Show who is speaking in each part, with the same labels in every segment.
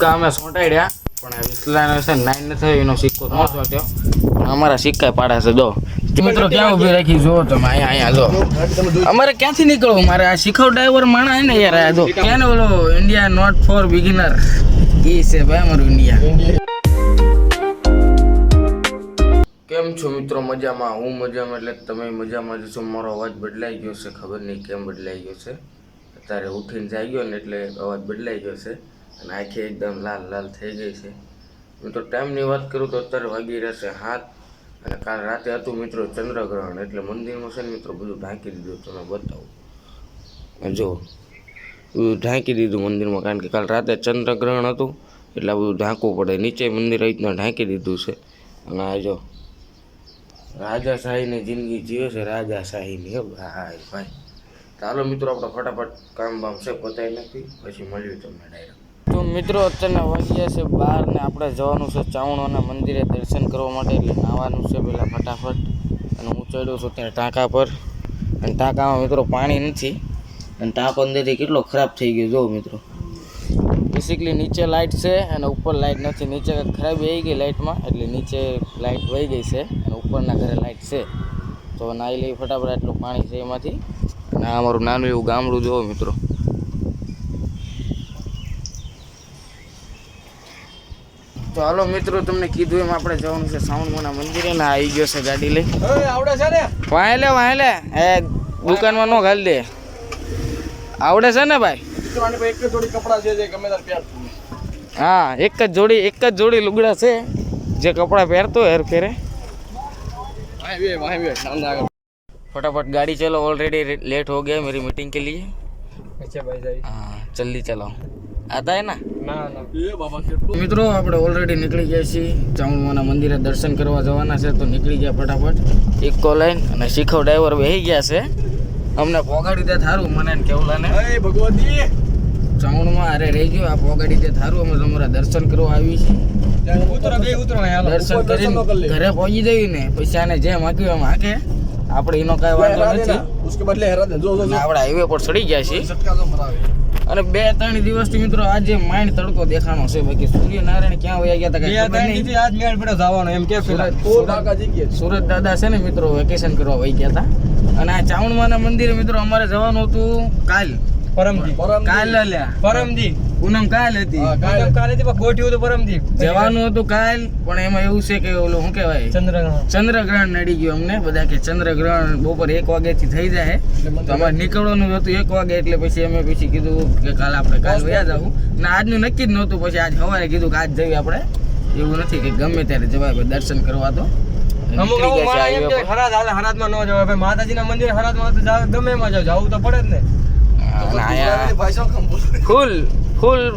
Speaker 1: સિક્કા અમે સોંટાડ્યા પણ વિસલાનો છે 9 ન થયો એનો સિક્કો ન સોટ્યો પણ અમારા સિક્કા પાડા છે. જો મિત્રો ક્યાં ઊભી રાખી જો તમે અહીંયા જો અમારે ક્યાંથી નીકળવું મારે આ શીખવ ડ્રાઈવર માણા હે ને યાર આ જો ક્યાં ઓલો ઇન્ડિયા નોટ ફોર બિગિનર ઈ છે ભાઈ અમારું ઇન્ડિયા. કેમ છો મિત્રો? મજામાં? હું મજામાં એટલે તમે મજામાં જ છો. મારો અવાજ બદલાઈ ગયો છે, ખબર નહીં કેમ બદલાઈ ગયો છે. અત્યારે ઉઠીને જાગ્યો ને એટલે અવાજ બદલાઈ ગયો છે અને આંખી એકદમ લાલ લાલ થઈ ગઈ છે. મિત્રો ટાઈમની વાત કરું તો અત્યારે વાગી રહેશે 7 અને કાલ રાતે હતું મિત્રો ચંદ્રગ્રહણ એટલે મંદિરમાં છે ને મિત્રો બધું ઢાંકી દીધું. તમે બતાવું જો બધું ઢાંકી દીધું મંદિરમાં, કારણ કે કાલ રાતે ચંદ્રગ્રહણ હતું એટલે બધું ઢાંકવું પડે. નીચે મંદિર રીતના ઢાંકી દીધું છે અને આ જો રાજાશાહીની જિંદગી જીવે છે, રાજાશાહીની. હે ભાઈ ભાઈ ચાલો મિત્રો આપણે ફટાફટ કામ બામ છે પતાવી નાખી પછી મળ્યું તમને ડાયરેક્ટ. તો મિત્રો અત્યારના વાગ્યા છે 12 ને આપણે જવાનું છે ચાવણોના મંદિરે દર્શન કરવા માટે. એટલે નાવાનું છે પહેલાં ફટાફટ અને હું ચડ્યો છું ત્યાં ટાંકા પર અને ટાંકામાં મિત્રો પાણી નથી અને ટાંકો અંદરથી કેટલો ખરાબ થઈ ગયો જો મિત્રો. બેસિકલી નીચે લાઇટ છે અને ઉપર લાઇટ નથી. નીચે ખરાબી આવી ગઈ લાઇટમાં એટલે નીચે લાઇટ વહી ગઈ છે અને ઉપરના ઘરે લાઇટ છે. તો નાહી લઈ ફટાફટ, આટલું પાણી છે એમાંથી. અને આ અમારું નાનું એવું ગામડું જોવો મિત્રો. તો હાલો મિત્રો તમને કીધું એમ આપણે જવાનું છે સાવણમાના મંદિરે ને આવી ગયો છે ગાડી લઈ.
Speaker 2: આવડે છે ને
Speaker 1: વાંહે લે એ દુકાનમાં નો ઘાલ દે. આવડે છે ને ભાઈ?
Speaker 2: એક જ જોડી કપડા છે જે ગમે તાર પહેર.
Speaker 1: હા એક જ જોડી લુગડા છે જે કપડાં પહેરતો હેર ફેરે. फटाफट गाड़ी चलो, ऑलरेडी लेट हो गया मेरी मीटिंग के लिए.
Speaker 2: अच्छा भाई जाई.
Speaker 1: हाँ जल्दी चलाओ. आता है ना?
Speaker 2: ના એ બાબા
Speaker 1: મિત્રો આપણે ઓલરેડી નીકળી ગયા છીએ ચામુંડાના મંદિરે દર્શન કરવા જવાના છે. તો નીકળી ગયા ફટાફટ ઇકો લાઈન અને શીખવ ડ્રાઈવર બેસી ગયા છે. અમને પોગાડી દે થારું મને ને કેવલાને.
Speaker 2: એ ભગવતી
Speaker 1: ચામુંડમાં અરે રહી ગયો આ પોગાડી દે થારું. અમે તમારા દર્શન કરવા આવી છીએ.
Speaker 2: ઉતરો
Speaker 1: દર્શન કરીને ઘરે પહોંચી જઈએ ને પછી આને જેમ હાંક્યું એમ હાંકે. આપણે એનો કાંઈ વાંધો નથી.
Speaker 2: उसके बदले हेरा दे जो
Speaker 1: આપણે હાઈવે પર ચડી ગયા છીએ
Speaker 2: झटका तो मरावे.
Speaker 1: અને 2-3 દિવસથી મિત્રો આજે માઇન્ડ તડકો દેખાણો છે. બાકી સૂર્યનારાયણ ક્યાં વયા ગયા હતા કાંઈ ખબર નહીં.
Speaker 2: આજ મેળ પડ્યો જવાનો એમ કે
Speaker 1: સુરત દાદા છે ને મિત્રો વેકેશન કરવા વહી ગયા હતા. અને આ ચાવણમાના મંદિરે મિત્રો અમારે જવાનું હતું કાલ
Speaker 2: પરમદી
Speaker 1: પૂનમ કાલ હતી.
Speaker 2: ગોઠ્યું તો પરમદી
Speaker 1: જવાનું હતું કાલ પણ એમાં એવું છે કે ઓલું શું કહેવાય ચંદ્રગ્રહણ નડી ગયું અમને. બધા કે ચંદ્રગ્રહણ બપોર 1 વાગ્યાથી થઈ જાય તો અમારે નીકળવાનું હતું 1 વાગે. એટલે પછી અમે કીધું કે કાલ આપણે કાલ વયા જવું ને આજનું નક્કી જ નહોતું. પછી આજ સવારે કીધું કે આજ જઈએ આપણે. એવું નથી કે ગમે ત્યારે જવાય દર્શન કરવા. તો
Speaker 2: હરાદમાં ન જવાય માતાજીના મંદિર હરાદમાં ગમે એમાં જવું તો પડે જ ને.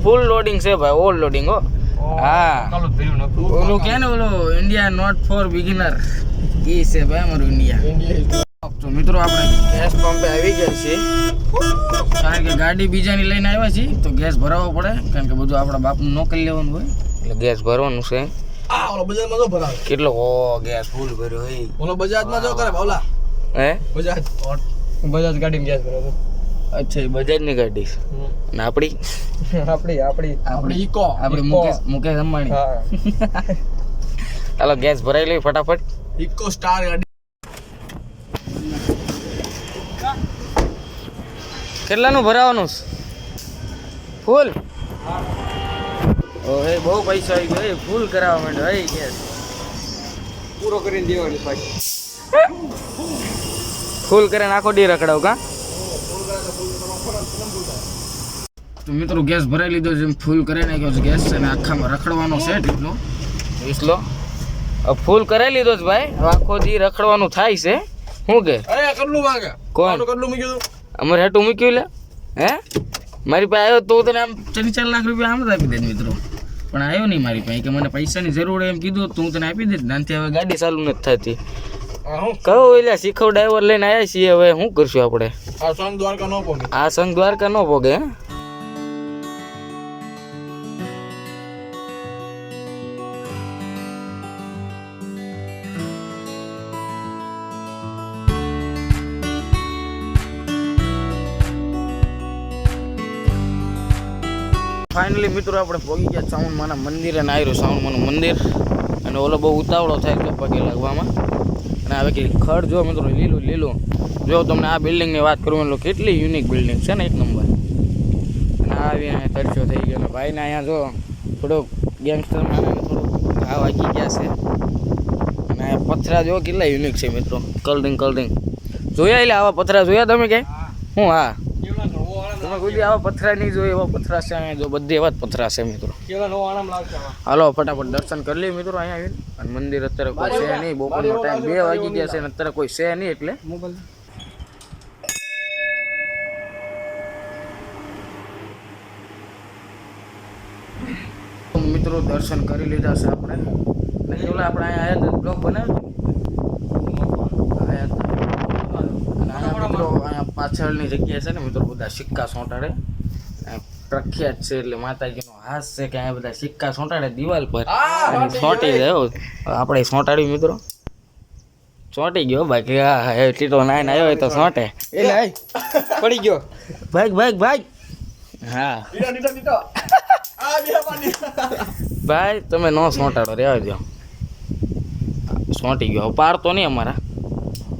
Speaker 1: ફૂલ લોડિંગ છે ભાઈ, ઓલ લોડિંગ હો. હા ઓલું કે ને ઓલો ઇન્ડિયા નોટ ફોર બિગિનર ઈ છે ભાઈ અમારું ઇન્ડિયા. તો મિત્રો આપણે ગેસ પંપે આવી ગયા છીએ કારણ કે ગાડી બીજાની લઈને આવ્યા છીએ તો ગેસ ભરાવવો પડે. કારણ કે બધું આપણા બાપનું ન કરી લેવાનું હોય એટલે ગેસ ભરવાનું છે.
Speaker 2: ઓલો બજારમાં જો ભરાવે
Speaker 1: કેટલો ગેસ ફૂલ ભર્યો હોય.
Speaker 2: ઓલો બજાજમાં જો કરે ભાવલા
Speaker 1: હે
Speaker 2: બજાજ ગાડીમાં ગેસ ભરાવે.
Speaker 1: અચ્છા બજાજની ગાડી અને આપણી
Speaker 2: ઈકો
Speaker 1: મુકેશ અંબાણી. ચાલો ગેસ ભરાઈ લઈ ફટાફટ.
Speaker 2: ઈકો સ્ટાર ગાડી
Speaker 1: કેટલાનું ભરાવાનું ફૂલ? ઓહે બહુ પૈસા આવી ગયો ફૂલ કરાવવા માંડ્યો. હે ગેસ
Speaker 2: પૂરો કરીને દેવાની પાછી
Speaker 1: ફૂલ કરીને આખો ડી રખડાવ કા. તો મિત્રો ગેસ ભરાઈ લીધો છે, ફૂલ કરી નાખ્યો છે ગેસ અને આખામાં રખડવાનો છે એટલો વીસલો ફૂલ કરાવી લીધો છે ભાઈ. આખો દી રખડવાનું થાય છે. શું કે
Speaker 2: કેટલું માંગે?
Speaker 1: કોણ
Speaker 2: કેટલું મૂક્યું?
Speaker 1: અમારે હેઠું મૂક્યું લે. હે મારી પાસે આવ્યો તો તને આમ 4 લાખ રૂપિયા આમ જ આપી દે મિત્રો. પણ આવ્યો નહીં મારી પાસે કે મને પૈસાની જરૂર એમ કીધું તો હું તને આપી દે. નાનથી હવે ગાડી ચાલુ નથી થતી. કહો એટલે શીખવ ડ્રાઈવર લઈને આવ્યા છીએ. હવે શું કરશું આપણે?
Speaker 2: આ સંઘ દ્વારકા ન પોગે.
Speaker 1: આ સંઘ દ્વારકા ન પોગે. ફાઇનલી મિત્રો આપણે પહોંચી ગયા ચામુંડમાના મંદિરે અને આવ્યું ચામુંડમાનું મંદિર અને ઓલો બહુ ઉતાવળો થાય તો પગે લાગવામાં અને હવે કે ખડ જો મિત્રો લીલું લીલું જો તમને આ બિલ્ડિંગની વાત કરું એટલે કેટલી યુનિક બિલ્ડિંગ છે ને એક નંબર અને આવી અહીંયા તરસ્યો થઈ ગયો અને ભાઈને અહીંયા જો થોડોક ગેંગસ્ટરમાં થોડુંક ઘા વાગી ગયા છે અને આ પથરા જો કેટલા યુનિક છે મિત્રો કલરિંગ જોયા એટલે આવા પથરા જોયા તમે ક્યાંય હું હા તમે કોઈ આવા પથરા નહીં જોઈ એવા પથરા છે અહીંયા જો બધી એવા જ પથરા છે મિત્રો હાલો ફટાફટ દર્શન કરી લઈએ મિત્રો અહીંયા આવીને અને મંદિર અત્યારે કોઈ છે નહીં બપોરનો ટાઈમ 2 વાગી ગયા છે અને અત્યારે કોઈ છે નહીં એટલે મિત્રો દર્શન કરી લીધા છે આપણે અને પેલા આપણે અહીંયા આયા તો બ્લોગ બનાવ્યો મિત્રો અહીંયા પાછળની જગ્યા છે ને મિત્રો બધા સિક્કા સોંટાડે પ્રખ્યાત છે એટલે માતાજીનો હાથ છે કે અહીંયા બધા સિક્કા સોંટાડે દિવાલ પર સોંટી જાય આપણે સોંટાડ્યું મિત્રો સોંટી ગયો બાકી હા ટીટો નાઈને આવ્યો હોય તો સોંટે એટલે પડી ગયો ભાઈ હા ભાઈ તમે નો સોંટાડો રહેવા દો સોંટી ગયો પાર તો નહીં અમારા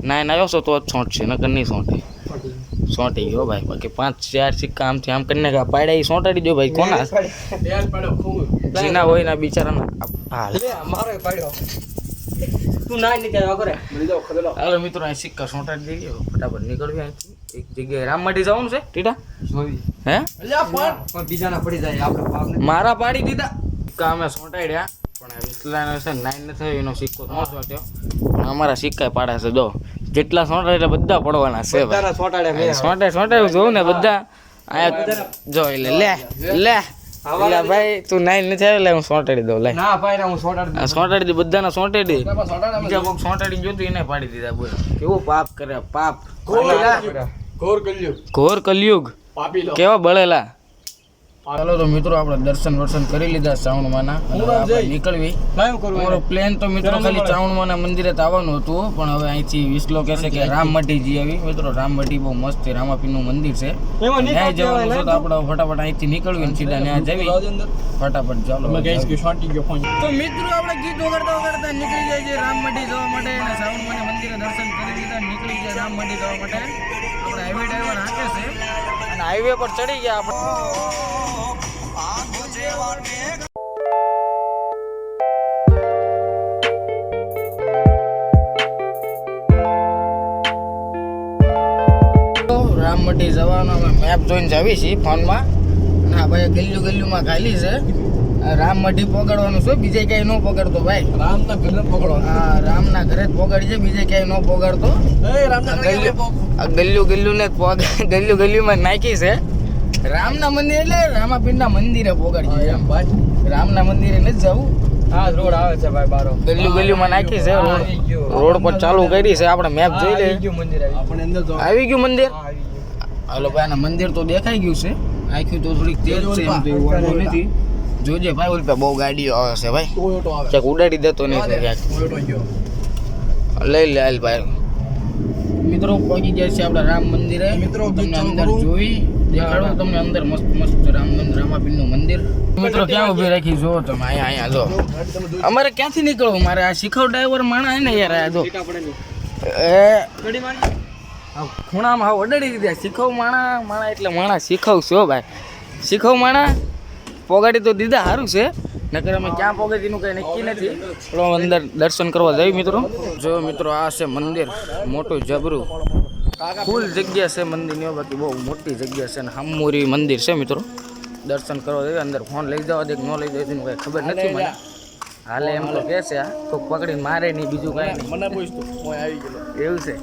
Speaker 1: નાઈને આવ્યો છો તો જ સોંટશે નકર નહીં સોંટે સોંટી ગયો ભાઈ બાકી 5-4 સિક્કા આમથી આમ કરીને પાડ્યા એ સોંટાડી દો ભાઈ કોના જીના હોય ના બિચારાના હાલ તું ના નીકળ્યા કરે હાલો મિત્રો અહીં સિક્કા સોંટાડી દઈએ ફટાફટ નીકળવી અહીંથી એક જગ્યાએ રામમાટી જવાનું છે ટીટા હે બીજાના પડી જાય આપણે મારા પાડી દીધા સિક્કા અમે સોંટાડ્યા પણ વિસલાનો છે 9 ન થયો એનો સિક્કો ન સોંટ્યો પણ અમારા સિક્કા પાડા છે જો જેટલા સોંટાડે એટલે બધા પડવાના છે સોંટાડે જોઉં ને બધા આયા જો એટલે લે ભાઈ તું 9 ન થયો એટલે હું સોંટાડી દઉં લે ના ભાઈ હું સોંટાડી દઉં બધાના સોંટાડી બીજા કોક સોંટાડી જોતું એને પાડી દીધા બોલ કેવું પાપ કરે પાપ ઘોર કલયુગ કેવા બળેલા ચાલો તો મિત્રો આપણે દર્શન કરી લીધા ચામુંડમાના નીકળવી અમારો પ્લેન તો મિત્રો ખાલી ચામુંડમાના મંદિરે જ આવવાનું હતું પણ હવે અહીંથી વિસલો કહે છે કે રામમઢી જી આવી મિત્રો રામમઢી બહુ મસ્ત છે રામાપીરનું મંદિર છે ત્યાં જવાનું છે તો આપણે ફટાફટ અહીંથી નીકળવી ને સીધા ત્યાં જવી ફટાફટ ચાલો તો મિત્રો આપણે ગીત વગાડતા નીકળી જાય છે રામમઢી જવા માટે અને ચામુંડમાના મંદિરે દર્શન કરી લીધા નીકળી ગયા રામમઢી જવા માટે આપણે હાઈવે ડ્રાઈવર હાંકે છે અને હાઈવે પર ચડી ગયા આપણે રામમઢી જવાનો અમે મેપ જોઈને જાવી છીએ ફોનમાં અને આ ભાઈ ગલ્લુમાં ખાલી છે રામમઢી પકડવાનું છે બીજે ક્યાંય ન પકડતો ભાઈ રામના ઘરે પકડો હા રામના ઘરે જ પકડી છે બીજે ક્યાંય ન પકડતો ગલ્લુમાં નાખી છે રામના મંદિર એટલે રામાપીરના મંદિરે પકડી એમ ભાઈ રામના મંદિરે નથી જવું હા રોડ આવે છે ભાઈ બારો ગલ્લુમાં નાખી છે રોડ પર ચાલુ કરી છે આપણે મેપ જોઈ લે આવી ગયું મંદિર હાલો ભાઈ આના મંદિર તો દેખાઈ ગયું છે આખી તો થોડીક તેજ છે એમ તો એવું વાંધો નથી જોજે ભાઈ ઓલી પે બહુ ગાડીઓ આવે છે ભાઈ ક્યાંક ઉડાડી દેતો નહીં ક્યાંક લઈ લે હાલ ભાઈ મિત્રો પહોંચી જાય છે આપણા રામ મંદિરે મિત્રો તમને અંદર જોઈ દેખાડો તમને અંદર મસ્ત રામાપીરનું મંદિર મિત્રો ક્યાં ઉભી રાખી જો તમે અહીંયા જો અમારે ક્યાંથી નીકળવું મારે આ શીખવ ડ્રાઈવર માણા હે ને યાર આ જો ખૂણામાં હા ઓડડી દીધા શીખવ માણા એટલે માણા શીખવ છો ભાઈ શીખવ માણા પોગાડી તો દીધા સારું છે નકર અમે ક્યાં પોગાડીનું કંઈ નક્કી નથી થોડો અંદર દર્શન કરવા જઈએ મિત્રો જો મિત્રો આ છે મંદિર મોટું જબરું ફૂલ જગ્યા છે મંદિરની બાકી બહુ મોટી જગ્યા છે અને હામુરી મંદિર છે મિત્રો દર્શન કરવા જઈએ અંદર ફોન લઈ જવા દે કે ન લઈ જવા દે કંઈ ખબર નથી મને હાલે એમ તો કહે છે આ કોઈક પકડીને મારે નહીં બીજું કાંઈ નહીં મને પૂછતું હું આવી ગયો એવું છે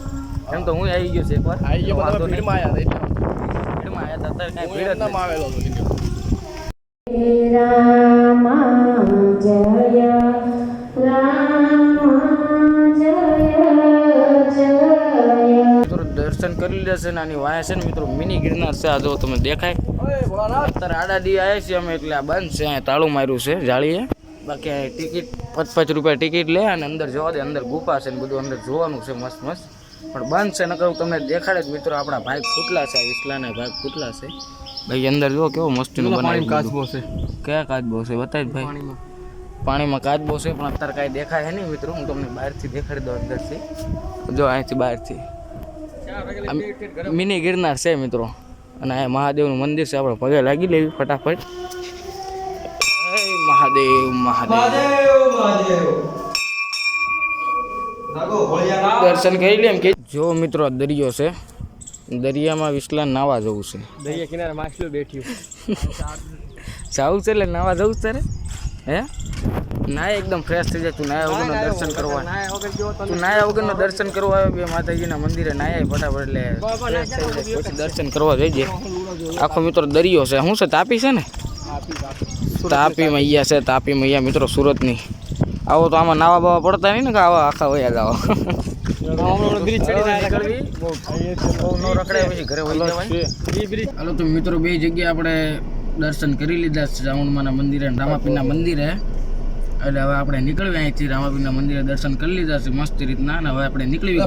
Speaker 1: એમ તો હું આવી ગયો છે એકવાર આવી ગયો વાંધો નહીં ભીડમાં આવ્યા હતા અત્યારે કાંઈ ભીડ જ ના આવેલો દર્શન કરી લીધા છે ને આની વાયા છે ને મિત્રો મિની ગિરનાર છે આ જો તમે દેખાય અત્યારે આડા દી આવ્યા છીએ અમે એટલે આ બંધ છે અહીંયા તાળું માર્યું છે જાળીએ બાકી ટિકિટ 5 રૂપિયા ટિકિટ લે અને અંદર જવા દે અંદર ગુફા છે ને બધું અંદર જોવાનું છે મસ્ત પણ બંધ છે નકર તમને દેખાડે જ મિત્રો આપણા ભાઈ ફૂટલા છે વિસલાના ભાઈ ફૂટલા છે ભાઈ અંદર જો કેવો મસ્તીનું બનાવી
Speaker 2: કાચબો છે
Speaker 1: કયા કાચબો છે બતાવી ભાઈ
Speaker 2: પાણીમાં
Speaker 1: પાણીમાં કાચબો છે પણ અત્યારે કાંઈ દેખાય છે નહીં મિત્રો હું તમને બહારથી દેખાડી દઉં અંદરથી જો અહીંથી બહારથી મિની ગિરનાર છે મિત્રો અને આ મહાદેવનું મંદિર છે આપણે પગે લાગી લેવી ફટાફટ હે મહાદેવ મહાદેવ દર્શન કરી લે એમ કે જો મિત્રો દરિયો છે દરિયામાં વિસલા નાવા જવું છે
Speaker 2: દરિયા કિનારે માછલીઓ બેઠી
Speaker 1: જાવું છે એટલે નાવા જવું છે તારે હે નાય એકદમ ફ્રેશ થઈ જાય તું નાયા વગરનો દર્શન કરવા તું નાયા વગરનો દર્શન કરવા આવ્યો બે માતાજીના મંદિરે નાયા ફટાફટ એટલે fresh થઈ જાય. પછી દર્શન કરવા જઈએ આખો મિત્રો દરિયો છે શું છે તાપી છે ને તાપી મૈયા છે તાપી મૈયા મિત્રો સુરતની આવો તો આમાં નાવા બાવા પડતા નહીં ને કે આવા આખા વયા જાઓ
Speaker 2: બ્રિજ ચડી
Speaker 1: નીકળવી બહુ ન રખડાય પછી ઘરે વહી જવાય હાલો તો મિત્રો બે જગ્યાએ આપણે દર્શન કરી લીધા છે ચામુંડમાના મંદિરે અને રામાપીરના મંદિરે એટલે હવે આપણે નીકળવી અહીંથી રામાપીરના મંદિરે દર્શન કરી લીધા છે મસ્ત રીતના અને હવે આપણે નીકળવી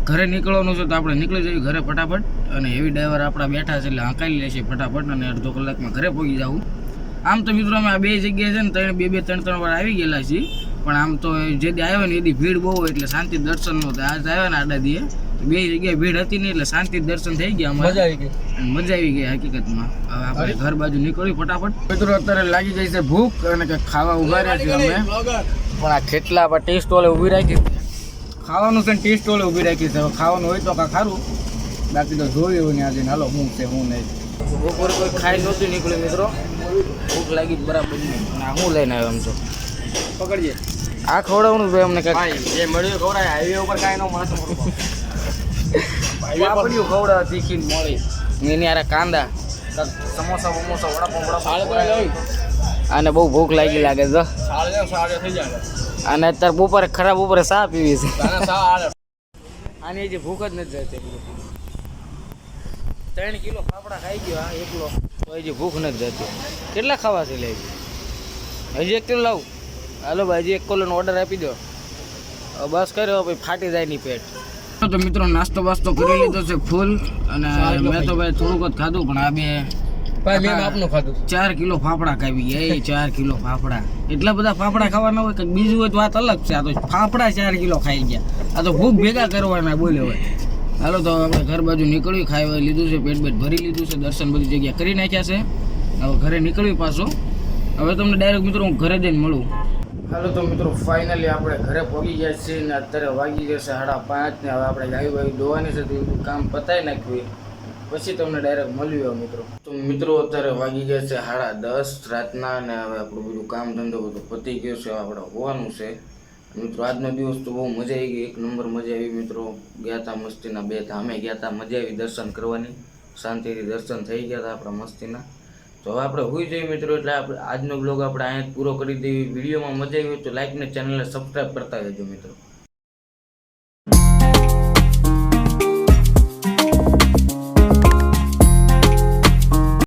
Speaker 1: ઘરે નીકળવાનું છે તો આપણે નીકળી જઈએ ઘરે ફટાફટ અને એવી ડ્રાઈવર આપણા બેઠા છે એટલે હાંકાલી લેશે ફટાફટ અને અડધો કલાકમાં ઘરે પહોંચી જવું આમ તો મિત્રો અમે આ બે જગ્યાએ છે ને ત્રણ વાર આવી ગયેલા છીએ પણ આમ તો જે દી આવ્યો ને એ દી ભીડ બહુ હોય એટલે શાંતિ દર્શન નહોતું આજ આવ્યા ને આડા દીએ બે જગ્યાએ ભીડ હતી નહીં એટલે શાંતિ દર્શન થઈ ગયા
Speaker 2: મજા આવી ગઈ
Speaker 1: મજા આવી ગઈ હકીકતમાં હવે આપણે ઘર બાજુ નીકળ્યું ફટાફટ મિત્રો અત્યારે લાગી જાય છે ભૂખ અને કંઈક ખાવા ઉભા રહ્યા છીએ અમે પણ આ કેટલા આપણે ટી સ્ટોલે ઊભી રાખી ખાવાનું છે ને ટી સ્ટોલે ઊભી રાખી છે હવે ખાવાનું હોય તો કાં ખારું બાકી તો જોયું ને આજે હાલો હું છે હું નહીં બપોર કોઈ ખાઈ નહોતું નીકળ્યું મિત્રો ભૂખ લાગી જ બરાબર નહીં અને આ હું લઈને આવ્યો આમ તો
Speaker 2: પકડજે
Speaker 1: આ ખવડાવવાનું ભાઈ અમને કાંઈ
Speaker 2: જે મળ્યું ખવડાય હાઈવે ઉપર કાંઈ ન માથું
Speaker 1: પાપડીઓ ખવડાવે તીખી મળી એની આરે કાંદા સમોસા વમોસા વડાપાવ આને બહુ ભૂખ લાગી લાગે છે
Speaker 2: થઈ જાય
Speaker 1: અને અત્યારે બપોરે ખરાબ બપોરે ચા પીવી છે આની જે ભૂખ જ નથી જતી 3 કિલો ફાફડા ખાઈ ગયો આ એકલો તો હજી ભૂખ નથી જતી કેટલા ખાવા છે લે હજી 1 કિલો લાવું હાલો ભાઈ હજી 1 કિલોનો ઓર્ડર આપી દો બસ કર્યો ભાઈ ફાટી જાય નહીં પેટ તો મિત્રો નાસ્તો બાસ્તો કરી લીધો છે ફૂલ અને મેં તો ભાઈ થોડુંક જ ખાધું પણ આ બે
Speaker 2: ભાઈ મેં આપનું ખાધું
Speaker 1: 4 કિલો ફાફડા ખાવી ગયા 4 કિલો ફાફડા એટલા બધા ફાફડા ખાવાના હોય કે બીજું હોય તો વાત અલગ છે આ તો ફાફડા 4 કિલો ખાઈ ગયા આ તો ભૂખ ભેગા કરવાના બોલે હોય હાલો તો આપણે ઘર બાજુ નીકળ્યું ખાઈ લીધું છે પેટ ભરી લીધું છે દર્શન બધી જગ્યા કરી નાખ્યા છે હવે ઘરે નીકળ્યું પાછું હવે તમને ડાયરેક્ટ મિત્રો હું ઘરે જઈને મળું હાલો તો મિત્રો ફાઇનલી આપણે ઘરે પહોંચી ગયા છીએ ને અત્યારે વાગી જશે 5:30 ને હવે આપણે ગાયું વાયું દોવાની છે તો એ બધું કામ પતાવી નાખ્યું પછી તમને ડાયરેક્ટ મળ્યું મિત્રો તો મિત્રો અત્યારે વાગી ગયા છે 10:30 રાતના અને હવે આપણું બધું કામ ધંધો બધું પતી ગયો છે આપણે હોવાનું છે મિત્રો આજનો દિવસ તો બહુ મજા આવી ગઈ 1 નંબર મજા આવી મિત્રો ગયા હતા મસ્તીના 2 ધામે ગયા હતા મજા આવી દર્શન કરવાની શાંતિથી દર્શન થઈ ગયા હતા આપણા મસ્તીના તો હવે આપણે હોઈ જઈએ મિત્રો એટલે આપણે આજનો બ્લોગ આપણે અહીંયા પૂરો કરી દઈએ વિડીયોમાં મજા આવી હોય તો લાઈક ને ચેનલને સબસ્ક્રાઈબ કરતા રહેજો મિત્રો